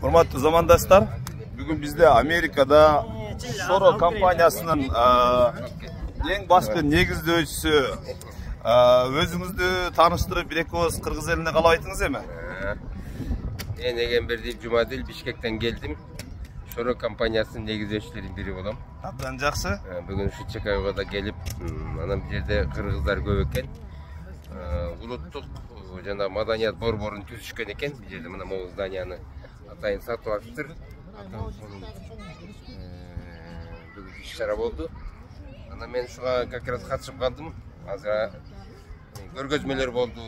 Урматтуу замандаштар, бүгүн бизде Америкада Шоро компаниясынын эң башкы негиздөөчүсү өзүңүздү тааныштырып, бир-эки ооз кыргыз элине каалап айтыңыз эми. Мен Эгембердиев Жумадил, Бишкектен келдим. Шоро компаниясынын негиздөөчүлөрүнүн бири болом. Абдан жакшы. Бүгүн ушу Чекайга да келип, анан бул жерде кыргыздар көп экен. Улуттук жана маданият борборун түзүшкөн экен. Бул жерде мына могу зданияны атайын сатып алыптыр. Бүгүн иш-чара болду. Анан мен ушуга как раз катышып калдым. Азыр көргөзмөлөр болду,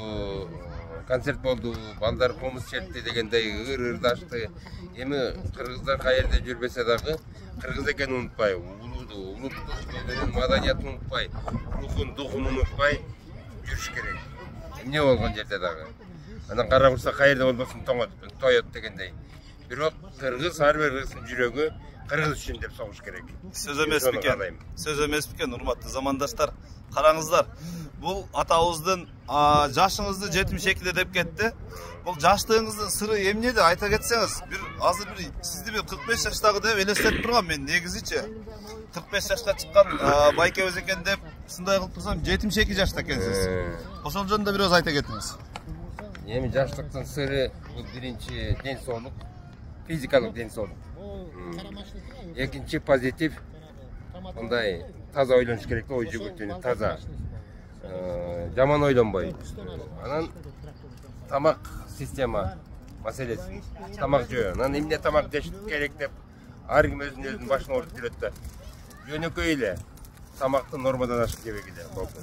концерт болду, балдар комуз чертти дегендей ыр-ырдашты. Эми кыргыздар каерде жүрбөсө дагы кыргыз экенин унутпай, улуттук маданиятын унутпай, рухун, духун унутпай жүрүш керек. Эмне болгон жерде дагы. Анан кара бурса каерде болбосун тоет дегендей. Бирок кыргыз ар бир кыргыздын жүрөгү кыргыз үчүн деп согуш керек. Сөз эмес бекен. Сөз эмес бекен, урматтуу замандаштар. Караңыздар. Бул атабыздын жашыңызды 72-де деп кетти. Бул жаштыгыңыздын сыры эмнеде айта кетсеңиз, азыр сизди 45 жаштагы деп элестетип тургам мен негизичи. 45 жашка чыккан байкебиз экен деп ушундай кылып турсам 72 жашта экенсиз. Ошол жөнүндө бир өз айта кетиңиз. Эми жаштыктын сыры бул биринчи ден соолук, физикалык ден соолук. Экинчи позитив, мындай таза ойлонуш керек, ой жүгүртүүнү таза. Жаман ойлонбой. Анан тамак система маселеси, тамак жөө. Анан эмне тамак жеш керек деп ар ким өзүнүн башына ортуп жүрөт да. Жөнөкөй эле тамакты нормадан ашык жебек эле болду.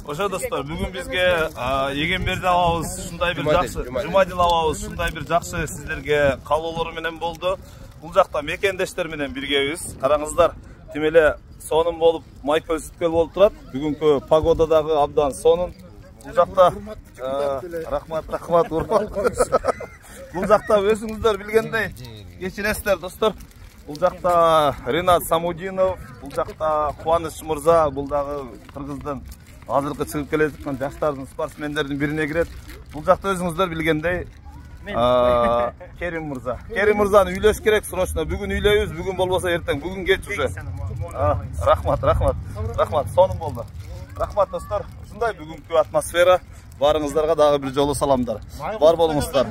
Ошо достор, бүгүн бизге Эгемберди абабыз ушундай бир жакшы, Жумадил абабыз ушундай бир жакшы сиздерге каалоолору менен болду. Бул жакта мекендештер менен биргебиз. Караңыздар, тим эле сонун болуп, майкөл сүткөл болуп турат. Бүгүнкү погода дагы абдан сонун. Бул жакта рахмат, урмат. Бул жакта өзүңүздөр билгендей кечиресиздер достор. Бул жакта Ринат Самудинов, бул жакта Кубаныч мырза, бул дагы кыргыздын азыркы чыгып келе жаткан жаштардын спортсмендердин бирине кирет. Бул жакта өзүңүздөр билгендей Керим мырза. Керим мырзаны үйлөш керек срочно. Бүгүн үйлөйбүз, бүгүн болбосо эртең, бүгүн кеч уже. Рахмат, сонун болду. Рахмат достор. Ушундай бүгүнкү атмосфера. Барыңыздарга дагы бир жолу саламдар. Бар болуңуздар.